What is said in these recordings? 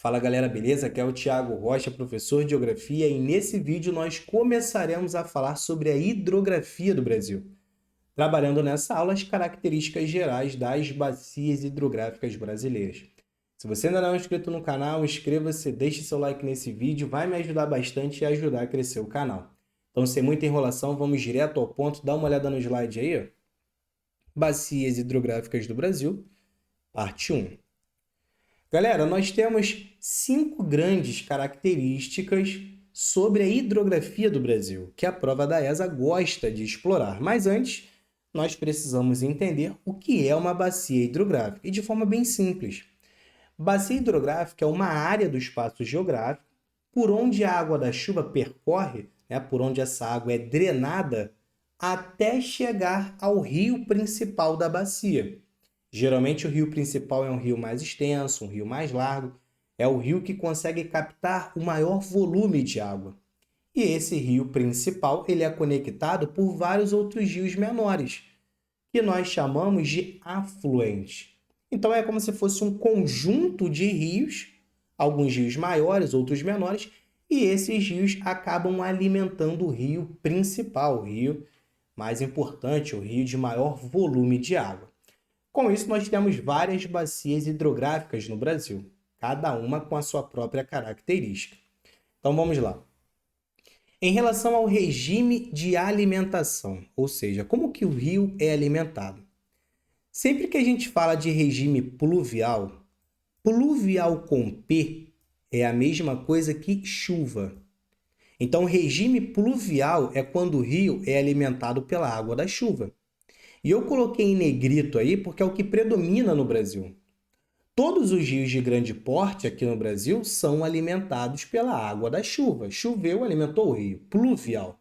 Fala galera, beleza? Aqui é o Thiago Rocha, professor de Geografia, e nesse vídeo nós começaremos a falar sobre a hidrografia do Brasil, trabalhando nessa aula as características gerais das bacias hidrográficas brasileiras. Se você ainda não é inscrito no canal, inscreva-se, deixe seu like nesse vídeo, vai me ajudar bastante e ajudar a crescer o canal. Então, sem muita enrolação, vamos direto ao ponto, dá uma olhada no slide aí, ó. Bacias hidrográficas do Brasil, parte 1. Galera, nós temos 5 grandes características sobre a hidrografia do Brasil, que a prova da ESA gosta de explorar. Mas antes, nós precisamos entender o que é uma bacia hidrográfica, e de forma bem simples. Bacia hidrográfica é uma área do espaço geográfico por onde a água da chuva percorre, por onde essa água é drenada, até chegar ao rio principal da bacia. Geralmente o rio principal é um rio mais extenso, um rio mais largo, é o rio que consegue captar o maior volume de água. E esse rio principal ele é conectado por vários outros rios menores, que nós chamamos de afluentes. Então é como se fosse um conjunto de rios, alguns rios maiores, outros menores, e esses rios acabam alimentando o rio principal, o rio mais importante, o rio de maior volume de água. Com isso, nós temos várias bacias hidrográficas no Brasil, cada uma com a sua própria característica. Então, vamos lá. Em relação ao regime de alimentação, ou seja, como que o rio é alimentado? Sempre que a gente fala de regime pluvial, pluvial com P é a mesma coisa que chuva. Então, regime pluvial é quando o rio é alimentado pela água da chuva. E eu coloquei em negrito aí porque é o que predomina no Brasil. Todos os rios de grande porte aqui no Brasil são alimentados pela água da chuva. Choveu, alimentou o rio. Pluvial.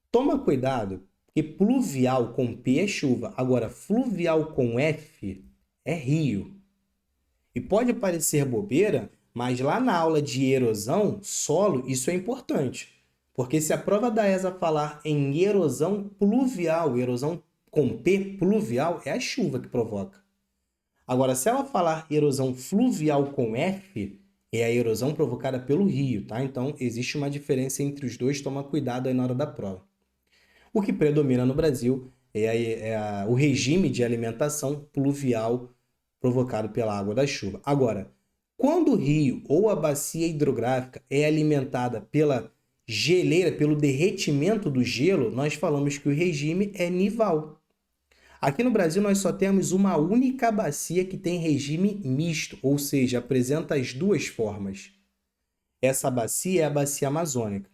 Toma cuidado, porque pluvial com P é chuva. Agora, fluvial com F é rio. E pode parecer bobeira, mas lá na aula de erosão, solo, isso é importante. Porque se a prova da ESA falar em erosão pluvial, erosão com P, pluvial, é a chuva que provoca. Agora, se ela falar erosão fluvial com F, é a erosão provocada pelo rio, tá? Então, existe uma diferença entre os dois, toma cuidado aí na hora da prova. O que predomina no Brasil é o regime de alimentação pluvial provocado pela água da chuva. Agora, quando o rio ou a bacia hidrográfica é alimentada pela geleira, pelo derretimento do gelo, nós falamos que o regime é nival. Aqui no Brasil, nós só temos uma única bacia que tem regime misto, ou seja, apresenta as duas formas. Essa bacia é a bacia amazônica.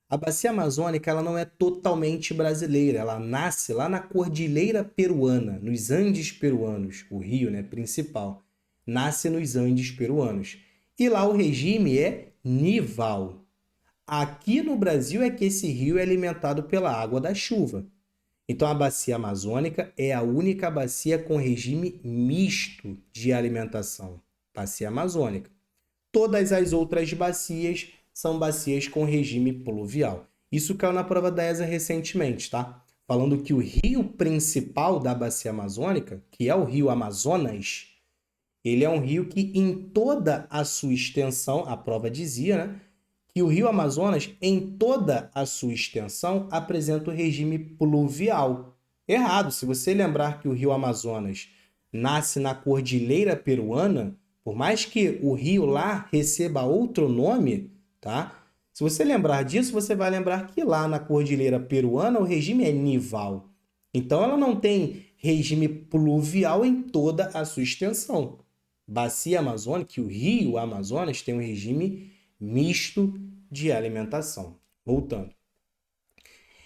A bacia amazônica ela não é totalmente brasileira, ela nasce lá na Cordilheira Peruana, nos Andes peruanos, o rio principal, nasce nos Andes peruanos. E lá o regime é nival. Aqui no Brasil é que esse rio é alimentado pela água da chuva. Então, a bacia amazônica é a única bacia com regime misto de alimentação, bacia amazônica. Todas as outras bacias são bacias com regime pluvial. Isso caiu na prova da ESA recentemente, tá? Falando que o rio principal da bacia amazônica, que é o rio Amazonas, ele é um rio que em toda a sua extensão, a prova dizia, que o rio Amazonas, em toda a sua extensão, apresenta o regime pluvial. Errado, se você lembrar que o rio Amazonas nasce na Cordilheira Peruana, por mais que o rio lá receba outro nome, tá? Se você lembrar disso, você vai lembrar que lá na Cordilheira Peruana o regime é nival. Então ela não tem regime pluvial em toda a sua extensão. Bacia Amazônica, o rio Amazonas tem um regime misto de alimentação. Voltando.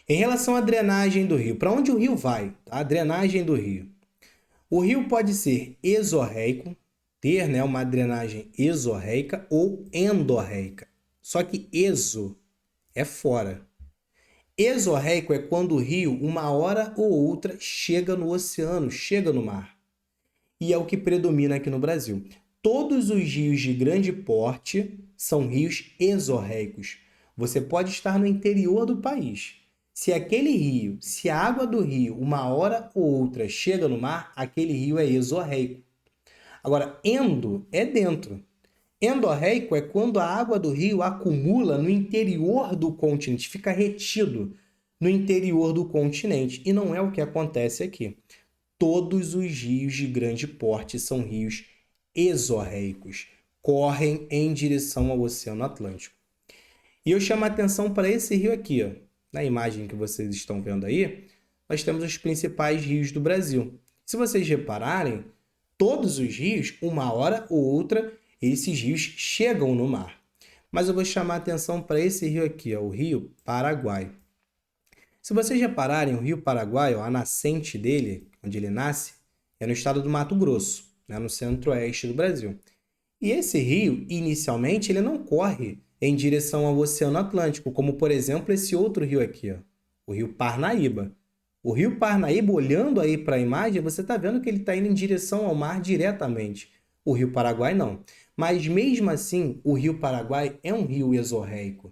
Em relação à drenagem do rio, para onde o rio vai? A drenagem do rio. O rio pode ser exorreico, ter uma drenagem exorreica ou endorreica. Só que exo é fora. Exorreico é quando o rio, uma hora ou outra, chega no oceano, chega no mar. E é o que predomina aqui no Brasil. Todos os rios de grande porte são rios exorreicos. Você pode estar no interior do país. Se aquele rio, se a água do rio, uma hora ou outra, chega no mar, aquele rio é exorreico. Agora, endo é dentro. Endorreico é quando a água do rio acumula no interior do continente, fica retido no interior do continente. E não é o que acontece aqui. Todos os rios de grande porte são rios exorreicos, correm em direção ao Oceano Atlântico. E eu chamo a atenção para esse rio aqui, ó. Na imagem que vocês estão vendo aí, nós temos os principais rios do Brasil. Se vocês repararem, todos os rios, uma hora ou outra, esses rios chegam no mar. Mas eu vou chamar a atenção para esse rio aqui, ó, o Rio Paraguai. Se vocês repararem, o Rio Paraguai, ó, a nascente dele, onde ele nasce, é no estado do Mato Grosso, né, no centro-oeste do Brasil. E esse rio, inicialmente, ele não corre em direção ao Oceano Atlântico, como, por exemplo, esse outro rio aqui, ó, o Rio Parnaíba. O Rio Parnaíba, olhando aí para a imagem, você está vendo que ele está indo em direção ao mar diretamente. O Rio Paraguai não. Mas, mesmo assim, o Rio Paraguai é um rio exorreico.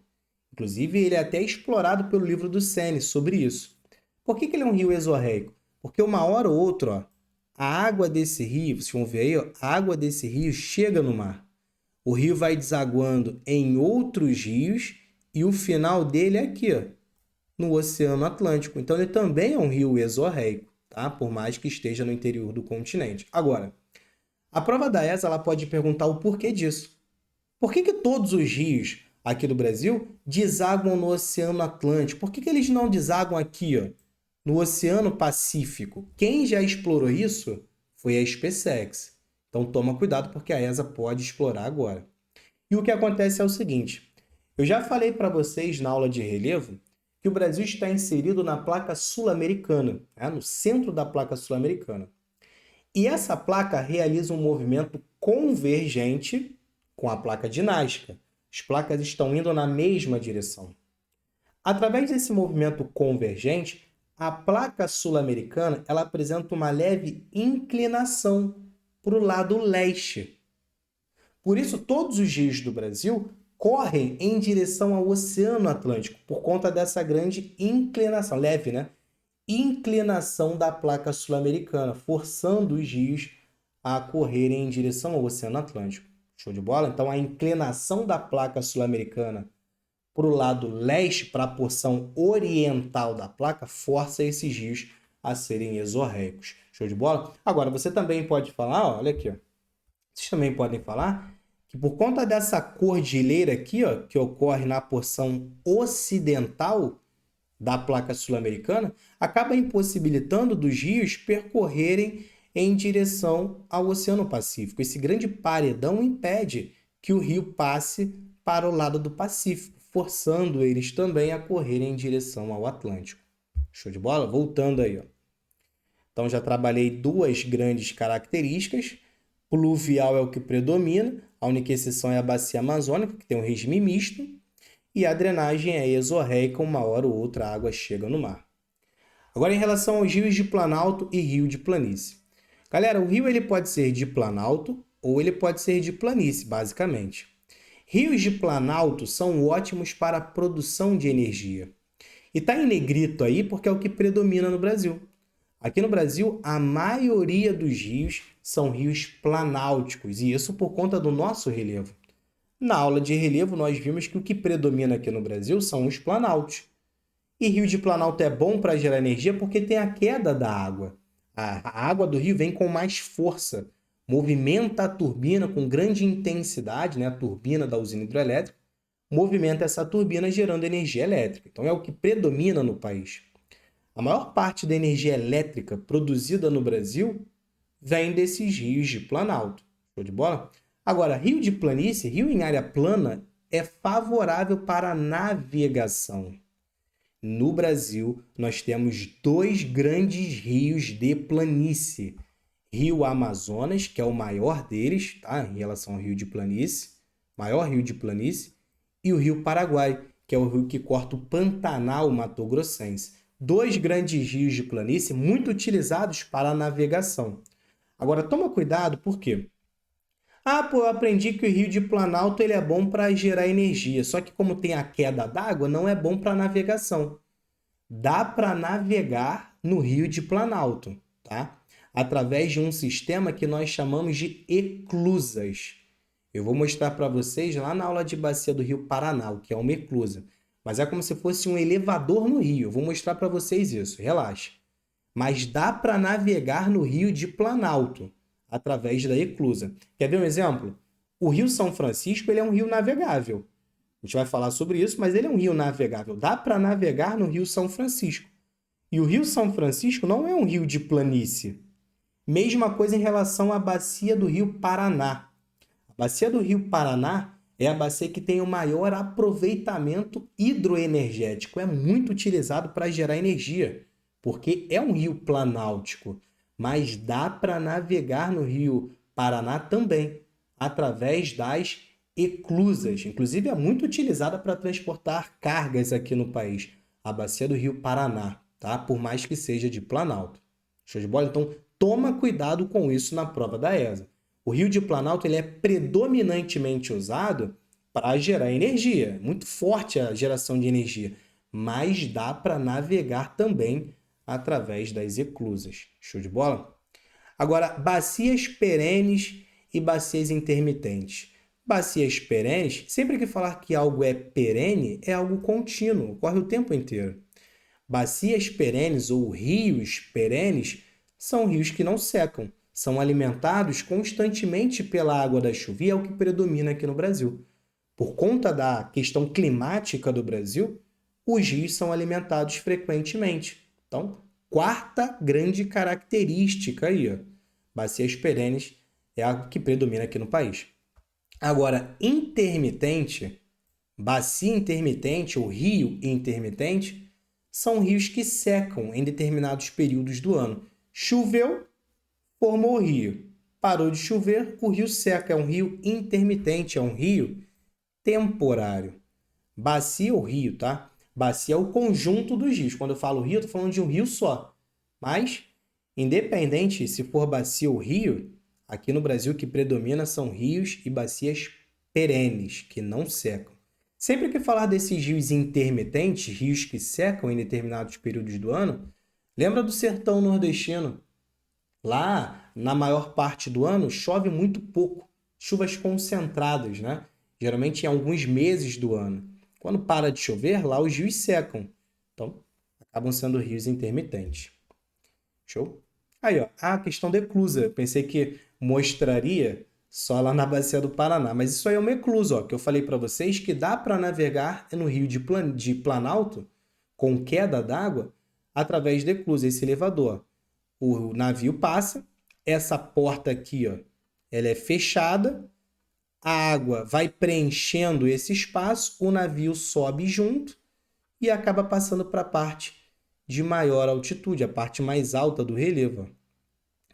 Inclusive, ele é até explorado pelo livro do Sene sobre isso. Por que ele é um rio exorreico? Porque uma hora ou outra, ó, a água desse rio, vocês vão ver aí, ó, a água desse rio chega no mar. O rio vai desaguando em outros rios e o final dele é aqui, ó, no Oceano Atlântico. Então, ele também é um rio exorreico, tá? Por mais que esteja no interior do continente. Agora, a prova da ESA ela pode perguntar o porquê disso. Por que todos os rios aqui do Brasil desaguam no Oceano Atlântico? Por que eles não desaguam aqui, ó, no Oceano Pacífico? Quem já explorou isso foi a SpaceX. Então toma cuidado porque a ESA pode explorar agora. E o que acontece é o seguinte, eu já falei para vocês na aula de relevo que o Brasil está inserido na placa sul-americana, né, no centro da placa sul-americana. E essa placa realiza um movimento convergente com a placa de Nazca. As placas estão indo na mesma direção. Através desse movimento convergente, a placa sul-americana ela apresenta uma leve inclinação para o lado leste. Por isso, todos os rios do Brasil correm em direção ao Oceano Atlântico, por conta dessa grande inclinação, leve, né? Inclinação da placa sul-americana, forçando os rios a correrem em direção ao Oceano Atlântico. Show de bola? Então, a inclinação da placa sul-americana para o lado leste, para a porção oriental da placa, força esses rios a serem exorreicos. Show de bola? Agora, você também pode falar, ó, olha aqui, ó, vocês também podem falar que por conta dessa cordilheira aqui, ó, que ocorre na porção ocidental da placa sul-americana, acaba impossibilitando dos rios percorrerem em direção ao Oceano Pacífico. Esse grande paredão impede que o rio passe para o lado do Pacífico, forçando eles também a correrem em direção ao Atlântico. Show de bola? Voltando aí, ó. Então já trabalhei duas grandes características. Pluvial é o que predomina, a única exceção é a bacia amazônica, que tem um regime misto, e a drenagem é exorreica, uma hora ou outra a água chega no mar. Agora, em relação aos rios de planalto e rio de planície. Galera, o rio ele pode ser de planalto ou ele pode ser de planície, basicamente. Rios de planalto são ótimos para a produção de energia. E está em negrito aí porque é o que predomina no Brasil. Aqui no Brasil, a maioria dos rios são rios planálticos, e isso por conta do nosso relevo. Na aula de relevo, nós vimos que o que predomina aqui no Brasil são os planaltos. E rio de planalto é bom para gerar energia porque tem a queda da água. A água do rio vem com mais força, movimenta a turbina com grande intensidade, né? A turbina da usina hidrelétrica, movimenta essa turbina gerando energia elétrica. Então é o que predomina no país. A maior parte da energia elétrica produzida no Brasil vem desses rios de planalto. Show de bola? Agora, rio de planície, rio em área plana, é favorável para a navegação. No Brasil, nós temos dois grandes rios de planície. Rio Amazonas, que é o maior deles, tá? Em relação ao rio de planície, maior rio de planície, e o Rio Paraguai, que é o rio que corta o Pantanal Mato-Grossense. Dois grandes rios de planície muito utilizados para a navegação. Agora, toma cuidado, por quê? Eu aprendi que o rio de Planalto ele é bom para gerar energia, só que como tem a queda d'água, não é bom para navegação. Dá para navegar no rio de Planalto, tá? Através de um sistema que nós chamamos de eclusas. Eu vou mostrar para vocês lá na aula de bacia do Rio Paraná, o que é uma eclusa. Mas é como se fosse um elevador no rio. Eu vou mostrar para vocês isso, relaxa. Mas dá para navegar no rio de Planalto, através da eclusa. Quer ver um exemplo? O Rio São Francisco ele é um rio navegável. A gente vai falar sobre isso, mas ele é um rio navegável. Dá para navegar no Rio São Francisco. E o Rio São Francisco não é um rio de planície. Mesma coisa em relação à bacia do Rio Paraná. A bacia do Rio Paraná é a bacia que tem o maior aproveitamento hidroenergético. É muito utilizado para gerar energia, porque é um rio planáltico. Mas dá para navegar no Rio Paraná também, através das eclusas. Inclusive, é muito utilizada para transportar cargas aqui no país. A bacia do Rio Paraná, tá? Por mais que seja de Planalto. Show de bola? Então, toma cuidado com isso na prova da ESA. O Rio de Planalto ele é predominantemente usado para gerar energia. Muito forte a geração de energia. Mas dá para navegar também através das eclusas. Show de bola? Agora, bacias perenes e bacias intermitentes. Bacias perenes, sempre que falar que algo é perene, é algo contínuo, ocorre o tempo inteiro. Bacias perenes ou rios perenes são rios que não secam, são alimentados constantemente pela água da chuva e é o que predomina aqui no Brasil. Por conta da questão climática do Brasil, os rios são alimentados frequentemente. Então, quarta grande característica aí, ó. Bacias perenes é algo que predomina aqui no país. Agora, intermitente, bacia intermitente ou rio intermitente são rios que secam em determinados períodos do ano. Choveu, formou o rio. Parou de chover, o rio seca. É um rio intermitente, é um rio temporário. Bacia ou rio, tá? Bacia é o conjunto dos rios. Quando eu falo rio, eu estou falando de um rio só. Mas, independente se for bacia ou rio, aqui no Brasil o que predomina são rios e bacias perenes, que não secam. Sempre que falar desses rios intermitentes, rios que secam em determinados períodos do ano, lembra do sertão nordestino. Lá, na maior parte do ano, chove muito pouco. Chuvas concentradas, né? Geralmente em alguns meses do ano. Quando para de chover, lá os rios secam. Então, acabam sendo rios intermitentes. Show? Aí, ó, a questão da eclusa. Pensei que mostraria só lá na bacia do Paraná, mas isso aí é uma eclusa, ó, que eu falei para vocês que dá para navegar no rio de Planalto com queda d'água através da eclusa, esse elevador. O navio passa, essa porta aqui, ó, ela é fechada, a água vai preenchendo esse espaço, o navio sobe junto e acaba passando para a parte de maior altitude, a parte mais alta do relevo.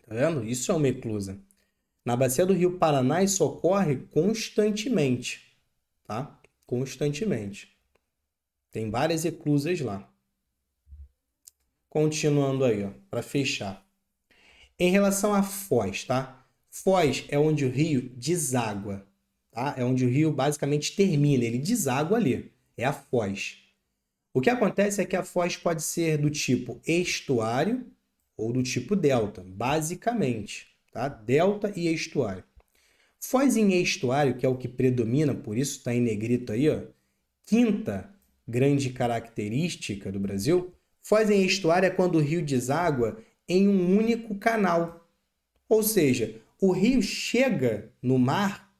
Tá vendo? Isso é uma eclusa. Na bacia do Rio Paraná isso ocorre constantemente, tá? Constantemente. Tem várias eclusas lá. Continuando aí, ó, para fechar. Em relação à foz, tá? Foz é onde o rio deságua, tá? É onde o rio basicamente termina, ele deságua ali. É a foz. O que acontece é que a foz pode ser do tipo estuário ou do tipo delta, basicamente, tá? Delta e estuário. Foz em estuário, que é o que predomina, por isso está em negrito aí, ó, quinta grande característica do Brasil. Foz em estuário é quando o rio deságua em um único canal. Ou seja, o rio chega no mar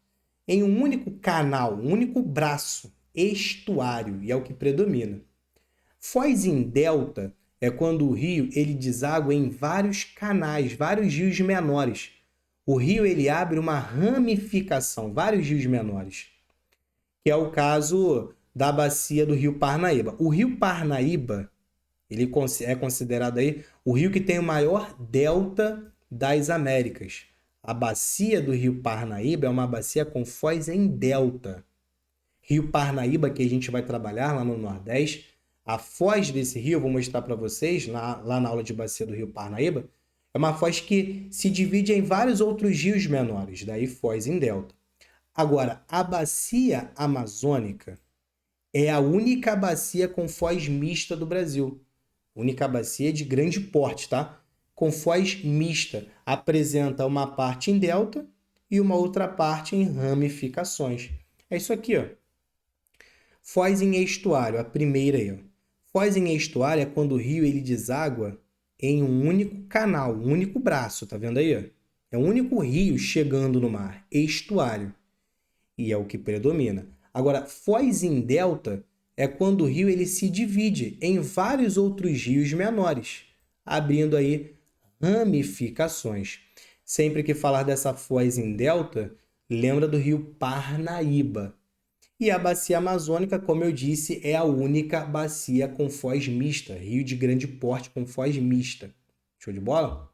em um único canal, um único braço, estuário, e é o que predomina. Foz em delta é quando o rio ele deságua em vários canais, vários rios menores. O rio ele abre uma ramificação, vários rios menores, que é o caso da bacia do Rio Parnaíba. O Rio Parnaíba ele é considerado aí o rio que tem o maior delta das Américas. A bacia do Rio Parnaíba é uma bacia com foz em delta. Rio Parnaíba, que a gente vai trabalhar lá no Nordeste, a foz desse rio, eu vou mostrar para vocês lá na aula de bacia do Rio Parnaíba, é uma foz que se divide em vários outros rios menores, daí foz em delta. Agora, a bacia amazônica é a única bacia com foz mista do Brasil. Única bacia de grande porte, tá? Com foz mista. Apresenta uma parte em delta e uma outra parte em ramificações. É isso aqui, ó. Foz em estuário, a primeira aí, ó. Foz em estuário é quando o rio ele deságua em um único canal, um único braço, tá vendo aí, ó? É um único rio chegando no mar, estuário, e é o que predomina. Agora, foz em delta é quando o rio ele se divide em vários outros rios menores, abrindo aí ramificações. Sempre que falar dessa foz em delta, lembra do rio Parnaíba. E a bacia amazônica, como eu disse, é a única bacia com foz mista, rio de grande porte com foz mista. Show de bola?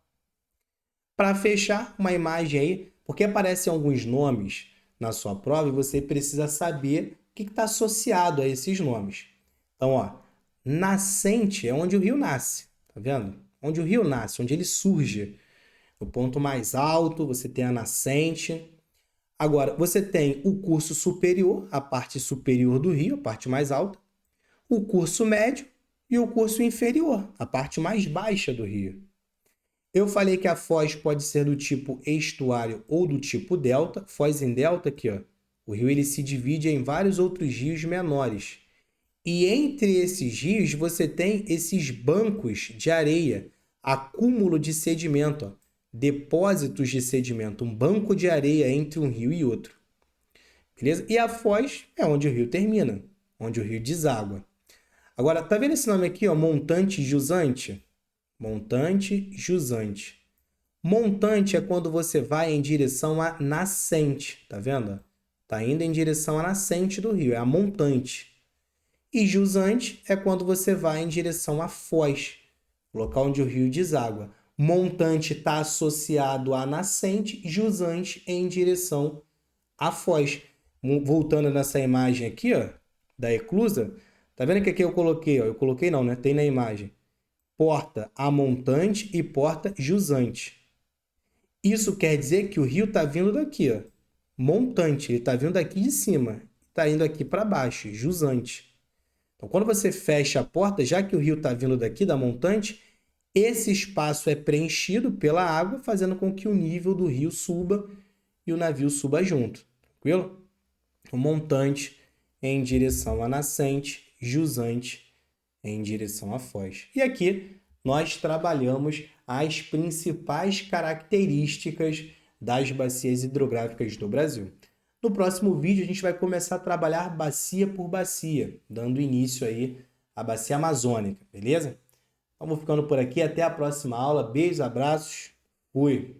Para fechar, uma imagem aí, porque aparecem alguns nomes na sua prova e você precisa saber o que está associado a esses nomes. Então, ó, nascente é onde o rio nasce, tá vendo? Onde o rio nasce, onde ele surge. No ponto mais alto, você tem a nascente. Agora, você tem o curso superior, a parte superior do rio, a parte mais alta, o curso médio e o curso inferior, a parte mais baixa do rio. Eu falei que a foz pode ser do tipo estuário ou do tipo delta. Foz em delta aqui, ó. O rio ele se divide em vários outros rios menores. E entre esses rios você tem esses bancos de areia, acúmulo de sedimento, ó. Depósitos de sedimento, um banco de areia entre um rio e outro. Beleza? E a foz é onde o rio termina, onde o rio deságua. Agora, tá vendo esse nome aqui, ó, montante jusante? Montante jusante. Montante é quando você vai em direção à nascente, tá vendo? Tá indo em direção à nascente do rio, é a montante. E jusante é quando você vai em direção à foz, local onde o rio deságua. Montante está associado à nascente, jusante em direção à foz. Voltando nessa imagem aqui, ó, da eclusa, tá vendo que aqui eu coloquei, ó, eu coloquei não, né? Tem na imagem. Porta amontante e porta jusante. Isso quer dizer que o rio está vindo daqui, ó, montante, ele está vindo daqui de cima, está indo aqui para baixo, jusante. Então, quando você fecha a porta, já que o rio está vindo daqui da montante, esse espaço é preenchido pela água, fazendo com que o nível do rio suba e o navio suba junto. Tranquilo? O montante em direção à nascente, jusante em direção à foz. E aqui nós trabalhamos as principais características das bacias hidrográficas do Brasil. No próximo vídeo a gente vai começar a trabalhar bacia por bacia, dando início aí à bacia amazônica, beleza? Então vou ficando por aqui, até a próxima aula, beijos, abraços, fui!